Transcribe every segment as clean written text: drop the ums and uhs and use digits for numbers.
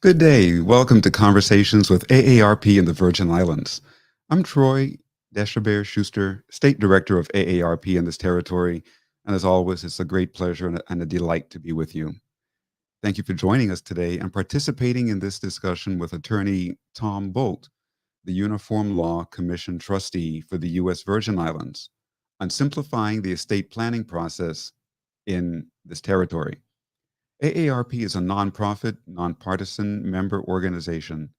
Good day. Welcome to Conversations with AARP in the Virgin Islands. I'm Troy Deshabert Schuster, State Director of AARP in this territory. And as always, it's a great pleasure and a delight to be with you. Thank you for joining us today and participating in this discussion with attorney Tom Bolt, the Uniform Law Commission trustee for the U.S. Virgin Islands, on simplifying the estate planning process in this territory. AARP is a nonprofit, nonpartisan member organization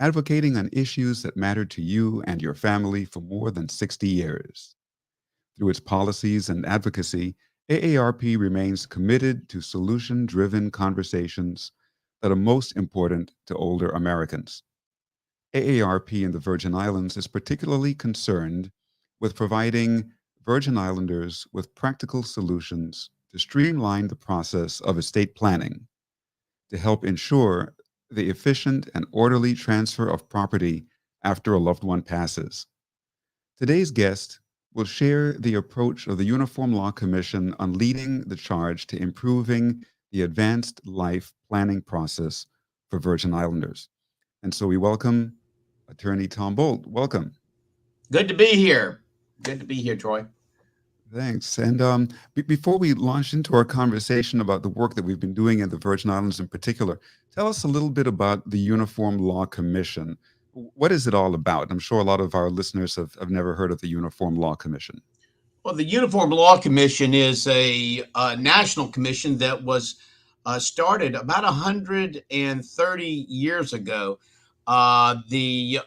advocating on issues that matter to you and your family for more than 60 years. Through its policies and advocacy, AARP remains committed to solution driven conversations that are most important to older Americans. AARP in the Virgin Islands is particularly concerned with providing Virgin Islanders with practical solutions to streamline the process of estate planning to help ensure the efficient and orderly transfer of property after a loved one passes. Today's guest will share the approach of the Uniform Law Commission on leading the charge to improving the advanced life planning process for Virgin Islanders. And so we welcome Attorney Tom Bolt. Welcome. Good to be here. Good to be here, Troy. Thanks. And before we launch into our conversation about the work that we've been doing in the Virgin Islands in particular, tell us a little bit about the Uniform Law Commission. What is it all about? I'm sure a lot of our listeners have never heard of the Uniform Law Commission. Well, the Uniform Law Commission is a national commission that was started about 130 years ago. It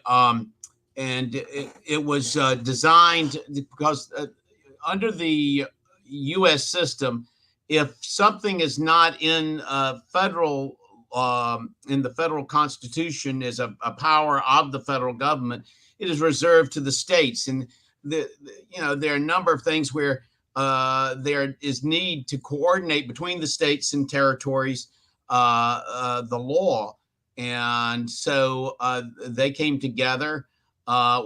was designed because under the U.S. system, if something is not in the federal Constitution as a power of the federal government, it is reserved to the states. And there are a number of things where there is need to coordinate between the states and territories the law, and so they came together.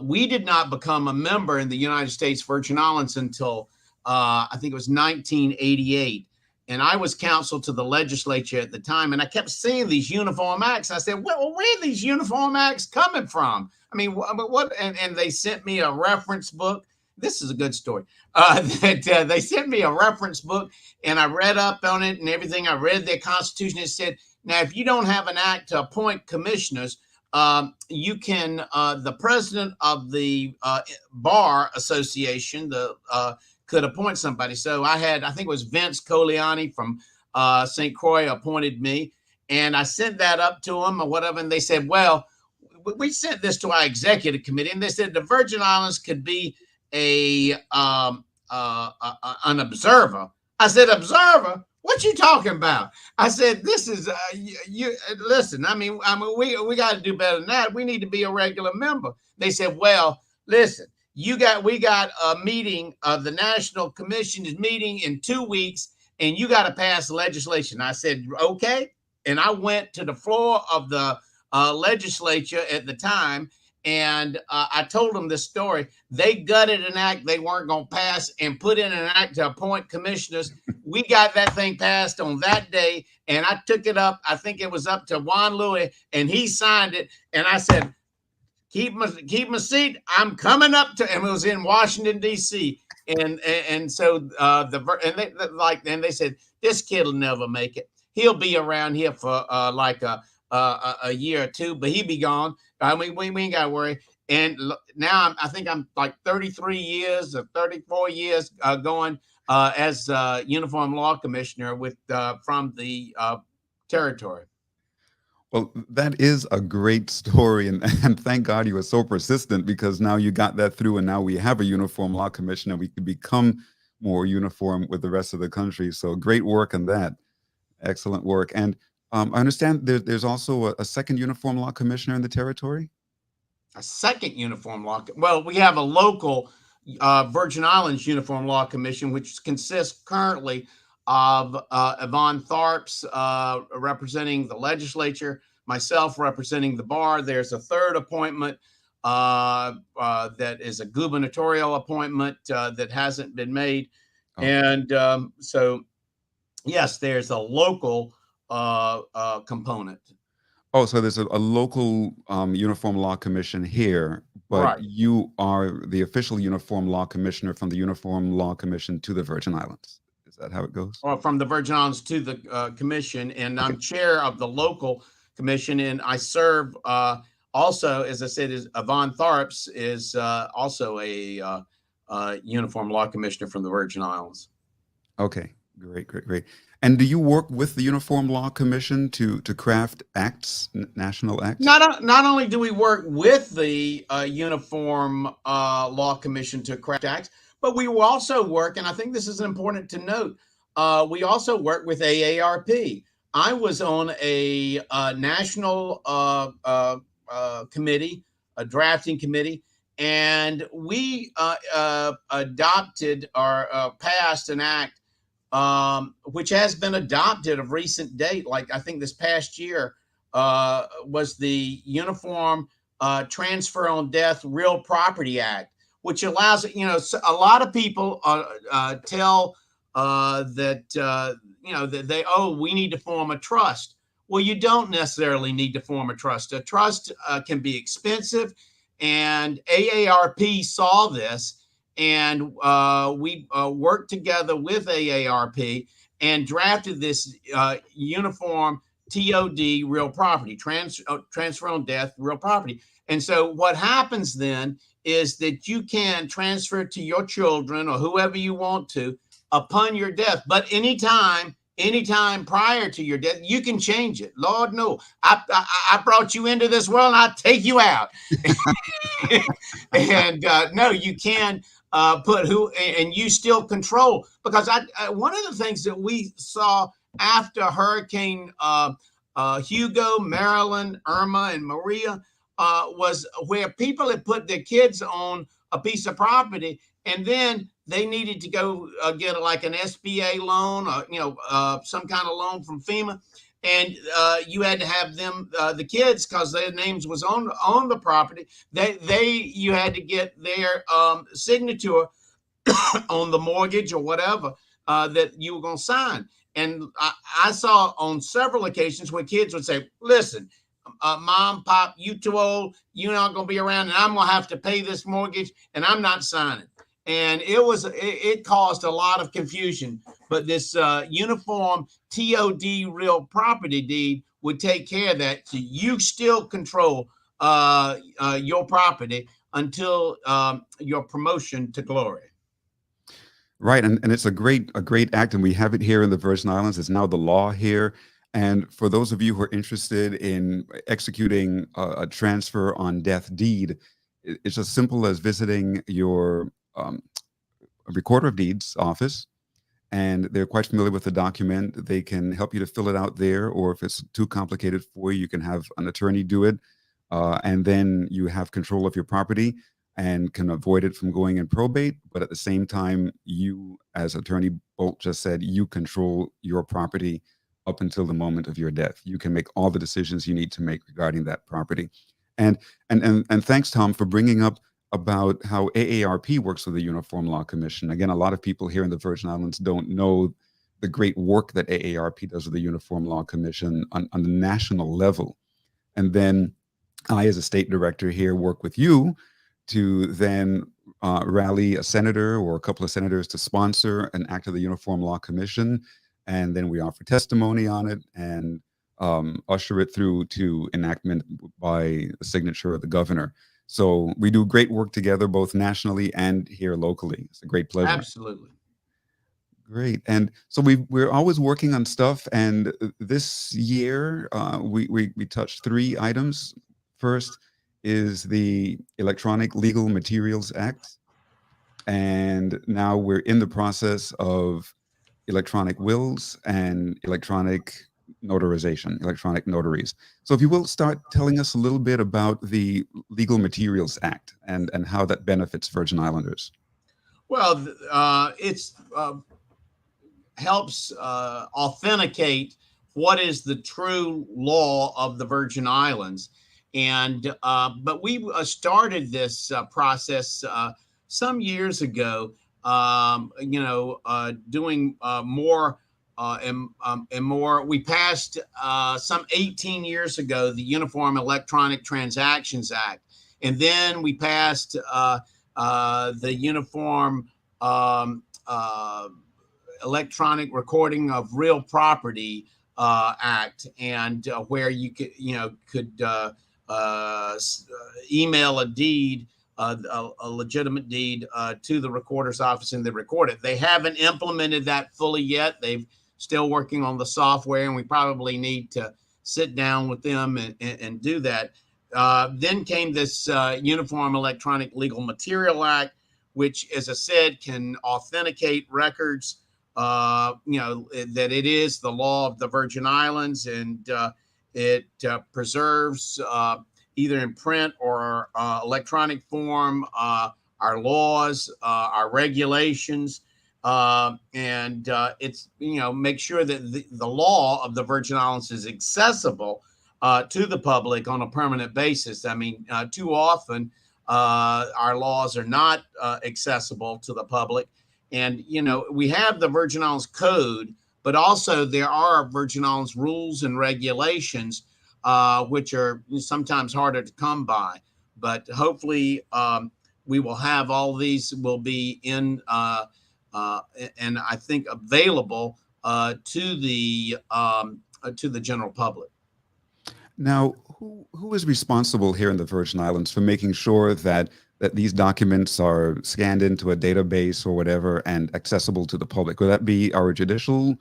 We did not become a member in the United States Virgin Islands until I think it was 1988. And I was counsel to the legislature at the time. And I kept seeing these uniform acts. I said, well, where are these uniform acts coming from? I mean, what? And they sent me a reference book. This is a good story. They sent me a reference book and I read up on it and everything. I read their Constitution. It said, now, if you don't have an act to appoint commissioners, you can, the president of the Bar Association, could appoint somebody. So I think it was Vince Coliani from St. Croix appointed me. And I sent that up to them or whatever. And they said, well, we sent this to our executive committee. And they said the Virgin Islands could be an observer. I said, observer? What you talking about? I said, this is listen, I mean, we got to do better than that. We need to be a regular member. They said, well, listen, we got a meeting of the National Commission is meeting in 2 weeks, and you got to pass legislation. I said, okay. And I went to the floor of the legislature at the time, and I told them this story. They gutted an act they weren't going to pass and put in an act to appoint commissioners. We got that thing passed on that day, and I took it up. I think it was up to Juan Louis, and he signed it. And I said, keep my seat. I'm coming up to, and it was in Washington, D.C. And so they said, this kid will never make it. He'll be around here for a year or two, but he'll be gone. I mean, we ain't got to worry. And now I think I'm like 33 years or 34 years going as Uniform Law Commissioner from the territory. Well, that is a great story. And thank God you were so persistent because now you got that through. And now we have a Uniform Law Commission and we can become more uniform with the rest of the country. So great work on that. Excellent work. And I understand there's also a second Uniform Law Commissioner in the territory? A second Uniform Law. Well, we have a local Virgin Islands Uniform Law Commission, which consists currently of Yvonne Tharps representing the legislature, myself representing the bar. There's a third appointment that is a gubernatorial appointment that hasn't been made. Oh. And so, yes, there's a local component. Oh, so there's a local uniform law commission here, but Right. you are the official uniform law commissioner from the Uniform Law Commission to the Virgin Islands. Is that how it goes? Or from the Virgin Islands to the commission, and Okay. I'm chair of the local commission, and I serve also, as I said, is Yvonne Tharps is also a uniform law commissioner from the Virgin Islands. Okay. Great, great, great. And do you work with the Uniform Law Commission to craft acts, national acts? Not only do we work with the Uniform Law Commission to craft acts, but we will also work, and I think this is important to note. We also work with AARP. I was on a national committee, a drafting committee, and we adopted or passed an act which has been adopted of recent date. Like I think this past year was the Uniform Transfer on Death Real Property Act, which allows, a lot of people tell that they, oh, we need to form a trust. Well, you don't necessarily need to form a trust. A trust can be expensive, and AARP saw this, and we worked together with AARP and drafted this uniform TOD real property, transfer on death real property. And so what happens then is that you can transfer it to your children or whoever you want to upon your death. But anytime prior to your death, you can change it. Lord, no, I brought you into this world and I take you out. And no, you can put who, and you still control, because one of the things that we saw after Hurricane Hugo, Marilyn, Irma, and Maria was where people had put their kids on a piece of property, and then they needed to go get like an SBA loan, or some kind of loan from FEMA, and you had to have them, the kids, because their names was on the property. You had to get their signature on the mortgage or whatever that you were going to sign. And I saw on several occasions where kids would say, "Listen, Mom, Pop, you too old. You're not going to be around, and I'm going to have to pay this mortgage, and I'm not signing." And it caused a lot of confusion. But this uniform TOD real property deed would take care of that. So you still control your property until your promotion to glory. Right, and it's a great act, and we have it here in the Virgin Islands. It's now the law here. And for those of you who are interested in executing a transfer on death deed, it's as simple as visiting your recorder of deeds office, and they're quite familiar with the document. They can help you to fill it out there, or if it's too complicated for you, you can have an attorney do it, and then you have control of your property and can avoid it from going in probate. But at the same time, you, as Attorney Bolt just said, you control your property up until the moment of your death. You can make all the decisions you need to make regarding that property. And thanks, Tom, for bringing up about how AARP works with the Uniform Law Commission. Again, a lot of people here in the Virgin Islands don't know the great work that AARP does with the Uniform Law Commission on the national level. And then I, as a state director here, work with you to then rally a senator or a couple of senators to sponsor an act of the Uniform Law Commission. And then we offer testimony on it and usher it through to enactment by the signature of the governor. So we do great work together, both nationally and here locally. It's a great pleasure. Absolutely. Great. And so we're always working on stuff. And this year, we touched 3 items. First is the Electronic Legal Materials Act. And now we're in the process of electronic wills and electronic notarization, electronic notaries. So if you will start telling us a little bit about the Legal Materials Act and how that benefits Virgin Islanders. Well, it's helps authenticate what is the true law of the Virgin Islands. And but we started this process some years ago, doing more and more. We passed some 18 years ago the Uniform Electronic Transactions Act, and then we passed the Uniform Electronic Recording of Real Property Act, and where you could email a deed, a legitimate deed, to the recorder's office, and they record it. They haven't implemented that fully yet. They've still working on the software, and we probably need to sit down with them and do that. Then came this Uniform Electronic Legal Material Act, which, as I said, can authenticate records, that it is the law of the Virgin Islands, and it preserves, either in print or electronic form, our laws, our regulations, and it's, make sure that the law of the Virgin Islands is accessible to the public on a permanent basis. I mean, too often our laws are not accessible to the public. And, we have the Virgin Islands Code, but also there are Virgin Islands rules and regulations, which are sometimes harder to come by. But hopefully we will have all these will be in and I think available to the general public. Now, who is responsible here in the Virgin Islands for making sure that these documents are scanned into a database or whatever and accessible to the public? Would that be our judicial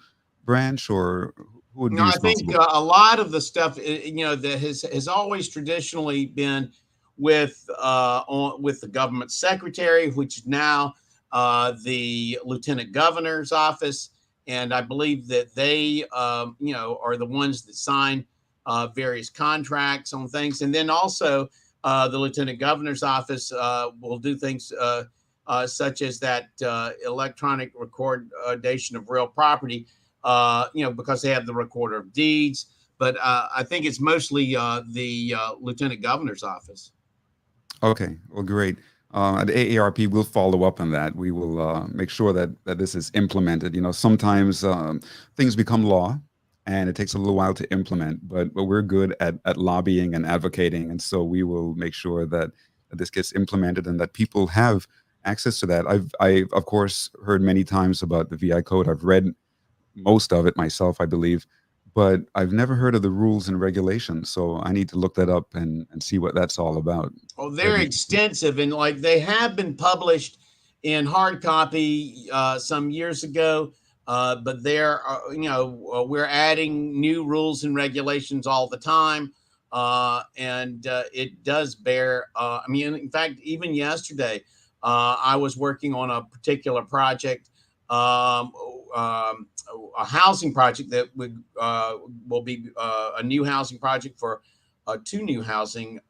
branch, or who would be I think responsible? a lot of the stuff, that has always traditionally been with the government secretary, which is now the lieutenant governor's office, and I believe that they, are the ones that sign various contracts on things, and then also the lieutenant governor's office will do things such as that electronic recordation of real property, because they have the recorder of deeds. But I think it's mostly the lieutenant governor's office. Okay, well, great. At AARP, we'll follow up on that. We will make sure that this is implemented. Sometimes things become law, and it takes a little while to implement, but we're good at lobbying and advocating, and so we will make sure that this gets implemented and that people have access to that. I've of course heard many times about the VI code. I've read most of it myself, I believe, but I've never heard of the rules and regulations. So I need to look that up and see what that's all about. Oh, they're extensive, and like they have been published in hard copy some years ago. But there are, we're adding new rules and regulations all the time. And it does bear, in fact, even yesterday, I was working on a particular project, a housing project that will be a new housing project for two new housing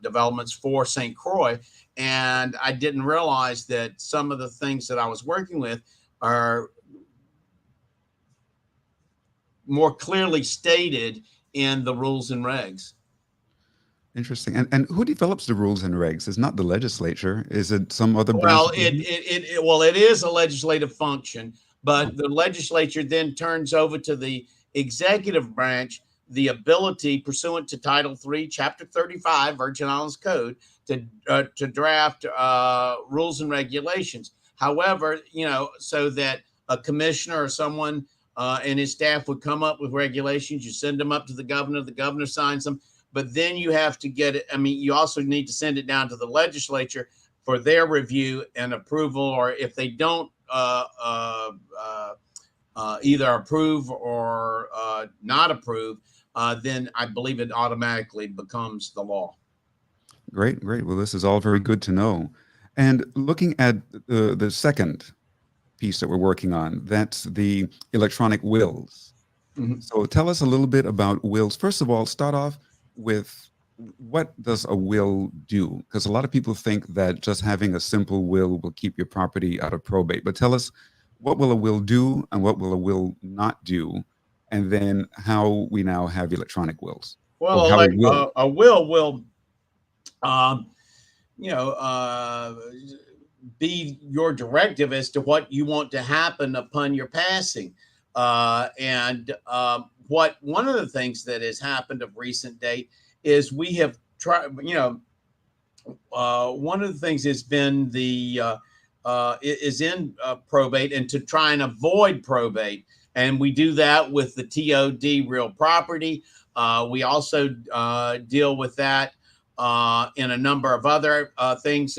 developments for St. Croix. And I didn't realize that some of the things that I was working with are more clearly stated in the rules and regs. Interesting. And who develops the rules and regs? It's not the legislature. Is it some other branch Well, of government? it is a legislative function, but the legislature then turns over to the executive branch the ability, pursuant to Title III, Chapter 35, Virgin Islands Code, to draft rules and regulations. However, so that a commissioner or someone and his staff would come up with regulations, you send them up to the governor signs them, but then you have to get it. You also need to send it down to the legislature for their review and approval, or if they don't either approve or not approve, then I believe it automatically becomes the law. Great, great. Well, this is all very good to know. And looking at the second piece that we're working on, that's the electronic wills. Mm-hmm. So tell us a little bit about wills. First of all, start off with, what does a will do? Because a lot of people think that just having a simple will keep your property out of probate. But tell us, what will a will do and what will a will not do? And then how we now have electronic wills. Or Well, how like it will. a will, be your directive as to what you want to happen upon your passing. What one of the things that has happened of recent date is we have tried, one of the things has been is in probate, and to try and avoid probate. And we do that with the TOD real property. We also deal with that in a number of other things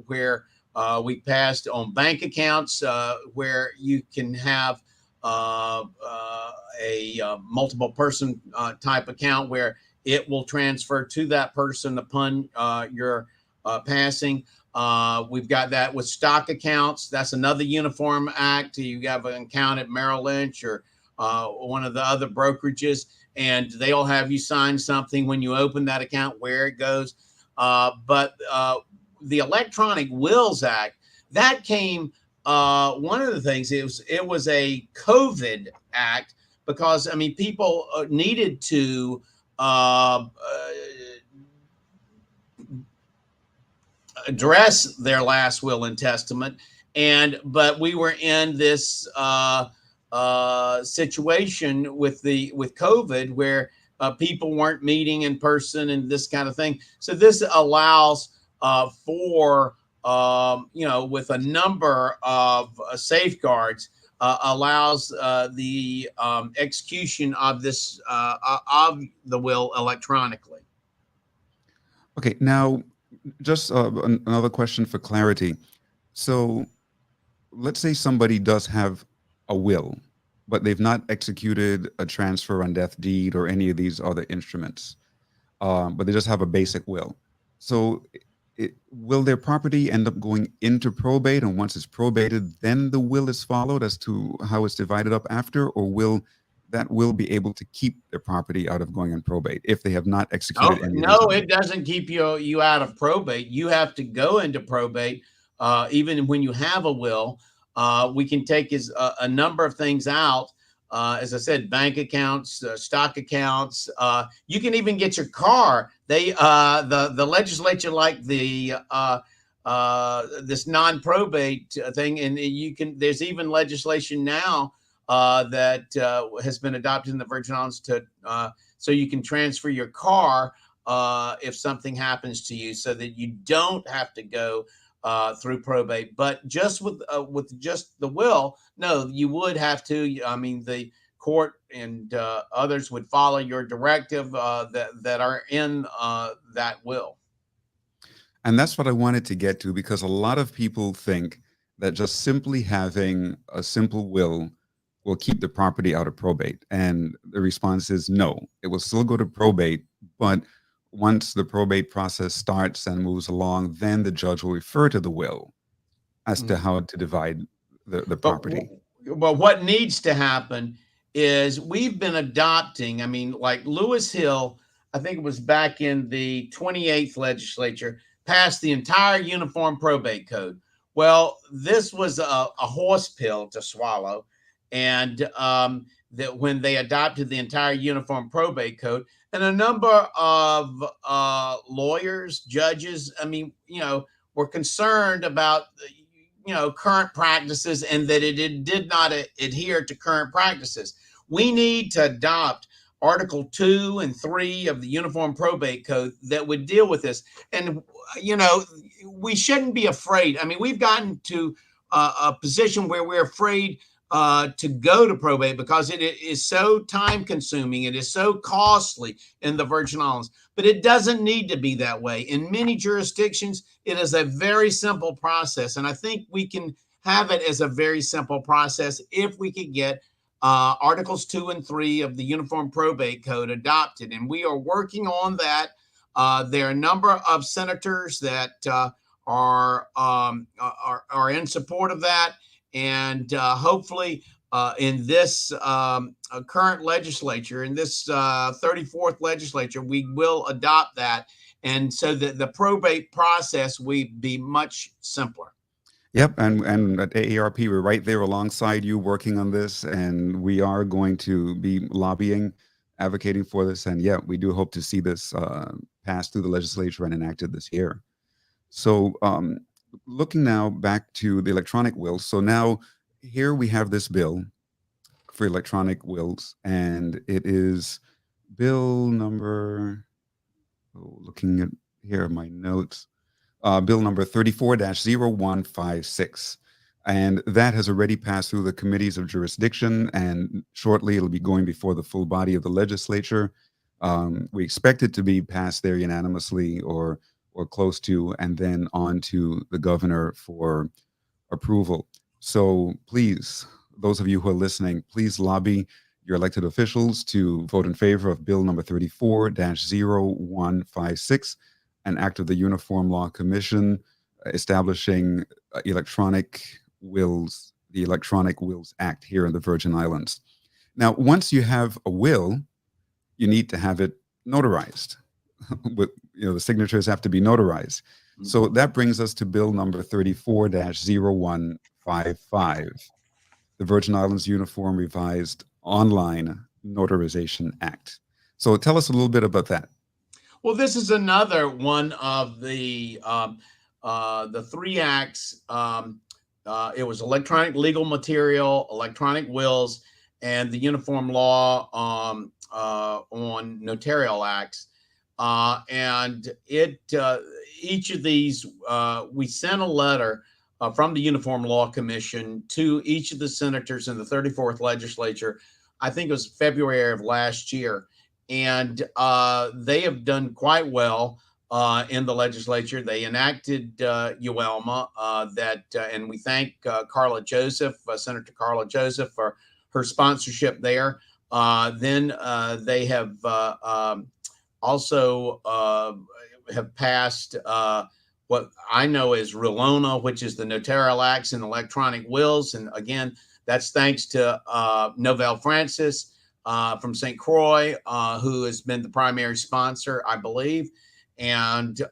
where we passed on bank accounts where you can have a multiple person type account where it will transfer to that person upon your passing. We've got that with stock accounts. That's another uniform act. You have an account at Merrill Lynch or one of the other brokerages, and they'll have you sign something when you open that account where it goes. But the Electronic Wills Act, that came, one of the things, it was a COVID act because, I mean, people needed to address their last will and testament, but we were in this situation with COVID where people weren't meeting in person and this kind of thing. So this allows for with a number of safeguards, allows the execution of this of the will electronically. Okay, now just another question for clarity. So let's say somebody does have a will, but they've not executed a transfer on death deed or any of these other instruments, but they just have a basic will. So will their property end up going into probate? And once it's probated, then the will is followed as to how it's divided up after? Or will that will be able to keep their property out of going on probate if they have not executed any of these? No, it doesn't keep you out of probate. You have to go into probate even when you have a will. We can take a number of things out. As I said, bank accounts, stock accounts. You can even get your car. The legislature, like this non-probate thing, and you can. There's even legislation now that has been adopted in the Virgin Islands so you can transfer your car if something happens to you, so that you don't have to go through probate. But just with just the will, no, you would have to. I mean, the court and others would follow your directive that are in that will. And that's what I wanted to get to, because a lot of people think that just simply having a simple will keep the property out of probate. And the response is no, it will still go to probate. But once the probate process starts and moves along, then the judge will refer to the will as to how to divide the property. But what needs to happen is we've been adopting, I mean, like Lewis Hill, I think it was back in the 28th legislature, passed the entire Uniform Probate Code. Well, this was a horse pill to swallow. And that when they adopted the entire Uniform Probate Code, and a number of lawyers, judges, I mean, were concerned about, current practices, and that it did not adhere to current practices. We need to adopt Article 2 and 3 of the Uniform Probate Code that would deal with this. And, we shouldn't be afraid. I mean, we've gotten to a position where we're afraid to go to probate because it is so time consuming. It is so costly in the Virgin Islands, but it doesn't need to be that way. In many jurisdictions, it is a very simple process. And I think we can have it as a very simple process if we could get Articles 2 and 3 of the Uniform Probate Code adopted. And we are working on that. There are a number of senators that are in support of that. And hopefully in this current legislature, in this 34th legislature, we will adopt that. And so that the probate process will be much simpler. Yep, and at AARP, we're right there alongside you working on this, and we are going to be lobbying, advocating for this, and yeah, we do hope to see this passed through the legislature and enacted this year. So looking now back to the electronic will, so now here we have this bill. for electronic wills, and it is bill number, looking at here my notes, bill number 34-0156. And that has already passed through the committees of jurisdiction, and shortly it'll be going before the full body of the legislature. We expect it to be passed there unanimously or close to, and then on to the governor for approval. So please, those of you who are listening, please lobby your elected officials to vote in favor of Bill number 34-0156, an act of the Uniform Law Commission establishing electronic wills, the Electronic Wills Act here in the Virgin Islands. Now, once you have a will, you need to have it notarized. With, the signatures have to be notarized. So that brings us to bill number 34-0155, the Virgin Islands Uniform Revised Online Notarization Act. So tell us a little bit about that. Well, this is another one of the three acts. It was electronic legal material, electronic wills, and the Uniform Law on Notarial Acts. And each of these, we sent a letter from the Uniform Law Commission to each of the senators in the 34th legislature. I think it was February of last year. And they have done quite well in the legislature. They enacted ULMA, and we thank Carla Joseph, Senator Carla Joseph, for her sponsorship there. Then they have also have passed what I know is RULONA, which is the Notarial Acts and Electronic Wills. And again, that's thanks to Novell Francis from St. Croix, who has been the primary sponsor, I believe. And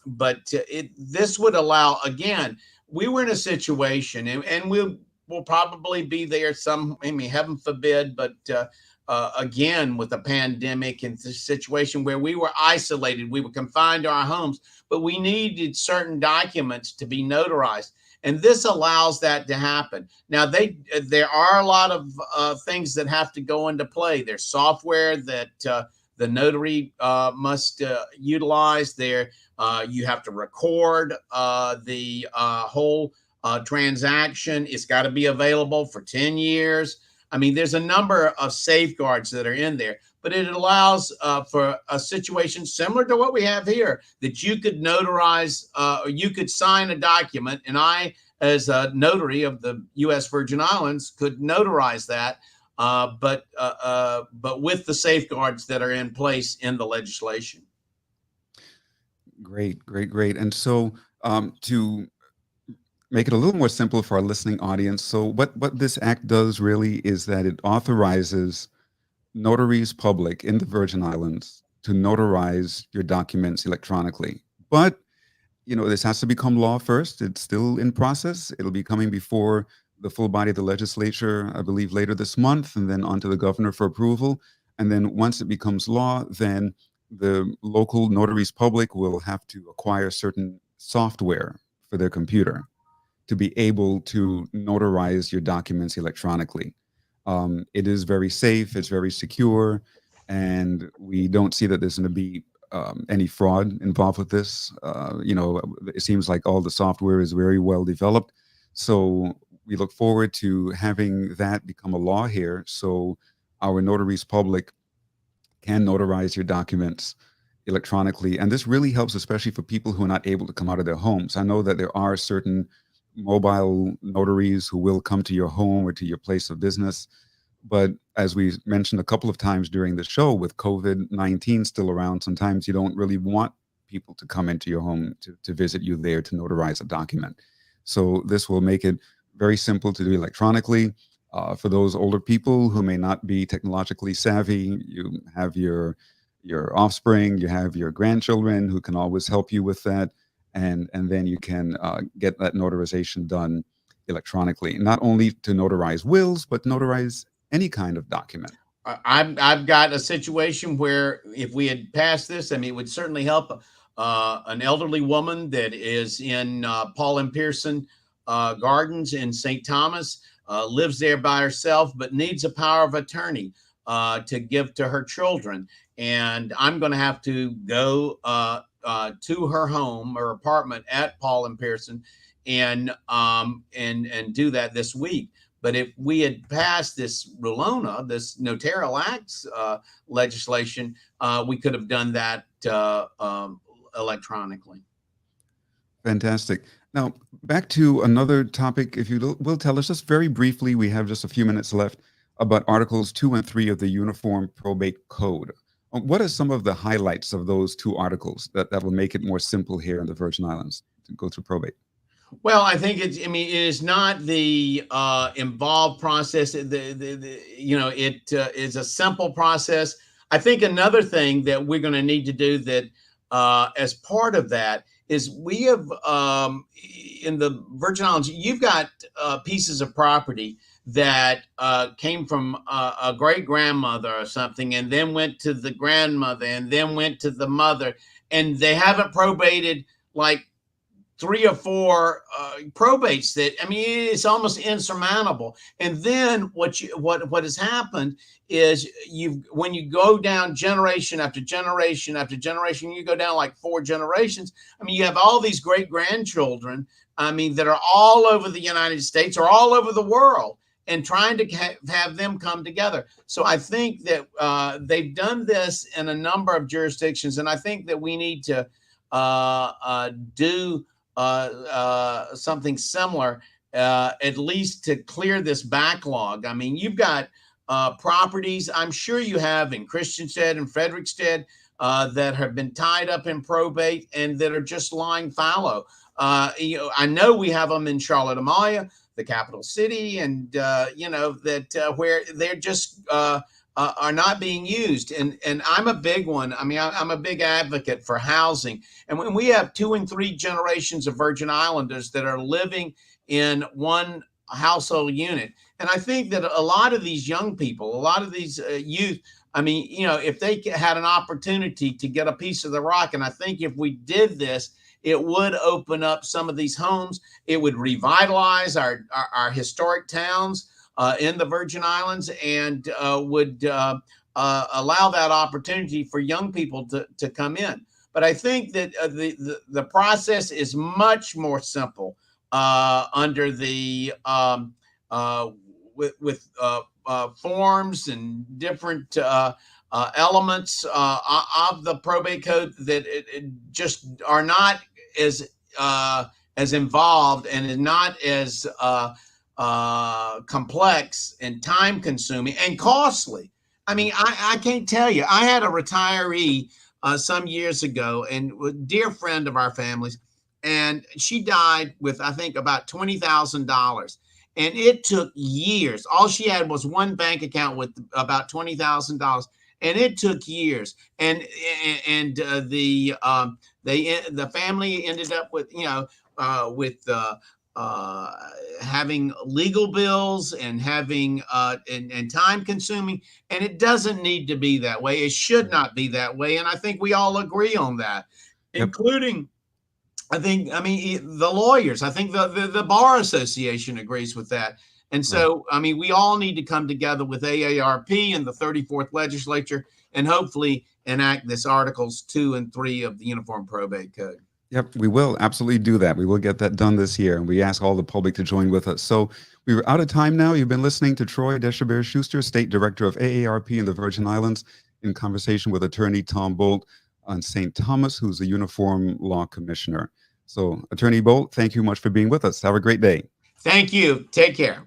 but this would allow, again, we were in a situation, and we'll probably be there some, I mean, heaven forbid, but again, with the pandemic and the situation where we were isolated, we were confined to our homes, but we needed certain documents to be notarized. And this allows that to happen. Now, there are a lot of things that have to go into play. There's software that the notary must utilize. There, you have to record the whole transaction. It's got to be available for 10 years. I mean, there's a number of safeguards that are in there, but it allows for a situation similar to what we have here, that you could notarize, or you could sign a document, and I, as a notary of the U.S. Virgin Islands, could notarize that, but with the safeguards that are in place in the legislation. Great. And so to make it a little more simple for our listening audience, so what this act does really is that it authorizes notaries public in the Virgin Islands to notarize your documents electronically. But, this has to become law first. It's still in process. It'll be coming before the full body of the legislature, I believe, later this month, and then onto the governor for approval. And then once it becomes law, then the local notaries public will have to acquire certain software for their computer to be able to notarize your documents electronically. It is very safe, it's very secure, and we don't see that there's going to be any fraud involved with this. It seems like all the software is very well developed. So we look forward to having that become a law here, so our notaries public can notarize your documents electronically. And this really helps, especially for people who are not able to come out of their homes. I know that there are certain mobile notaries who will come to your home or to your place of business. But as we mentioned a couple of times during the show, with COVID-19 still around, sometimes you don't really want people to come into your home to visit you there to notarize a document. So this will make it very simple to do electronically. For those older people who may not be technologically savvy, you have your offspring, you have your grandchildren who can always help you with that. And then you can get that notarization done electronically, not only to notarize wills, but notarize any kind of document. I've got a situation where if we had passed this, I mean, it would certainly help an elderly woman that is in Paul and Pearson Gardens in St. Thomas. lives there by herself, but needs a power of attorney to give to her children. And I'm going to have to go to her home or apartment at Paul and Pearson and do that this week. But if we had passed this RULONA, this Notarial Acts legislation, we could have done that electronically. Fantastic. Now, back to another topic, if you will tell us just very briefly, we have just a few minutes left, about Articles 2 and 3 of the Uniform Probate Code. What are some of the highlights of those two articles that will make it more simple here in the Virgin Islands to go through probate? Well, I think it is not the involved process. It is a simple process. I think another thing that we're going to need to do that as part of that is we have in the Virgin Islands, you've got pieces of property that came from a great grandmother or something, and then went to the grandmother, and then went to the mother, and they haven't probated like 3 or 4 probates. That, I mean, it's almost insurmountable. And then what has happened is when you go down generation after generation after generation, you go down like 4 generations. I mean, you have all these great grandchildren, I mean, that are all over the United States or all over the world, and trying to have them come together. So I think that they've done this in a number of jurisdictions, and I think that we need to do something similar, at least to clear this backlog. I mean, you've got properties, I'm sure you have in Christiansted and Frederickstead that have been tied up in probate and that are just lying fallow. I know we have them in Charlotte Amalia, the capital city, and that where they're just are not being used. And I'm a big one. I mean, I'm a big advocate for housing. And when we have 2 and 3 generations of Virgin Islanders that are living in one household unit, and I think that a lot of these young people, a lot of these youth, I mean, if they had an opportunity to get a piece of the rock, and I think if we did this, it would open up some of these homes. It would revitalize our historic towns in the Virgin Islands, and would allow that opportunity for young people to come in. But I think that the process is much more simple under the with forms and different elements of the probate code that it just are not as involved and is not as complex and time consuming and costly. I mean, I can't tell you. I had a retiree some years ago, and a dear friend of our family's, and she died with, I think, about $20,000. And it took years. All she had was one bank account with about $20,000, and it took years. And the family ended up with having legal bills and having and time consuming, and it doesn't need to be that way. It should not be that way, and I think we all agree on that, including. I mean, the lawyers, I think the Bar Association agrees with that. And so, I mean, we all need to come together with AARP and the 34th legislature and hopefully enact this Articles 2 and 3 of the Uniform Probate Code. Yep, we will absolutely do that. We will get that done this year, and we ask all the public to join with us. So we were out of time now. You've been listening to Troy Deshabert-Schuster, State Director of AARP in the Virgin Islands, in conversation with Attorney Tom Bolt on St. Thomas, who's the Uniform Law Commissioner. So, Attorney Bolt, thank you much for being with us. Have a great day. Thank you. Take care.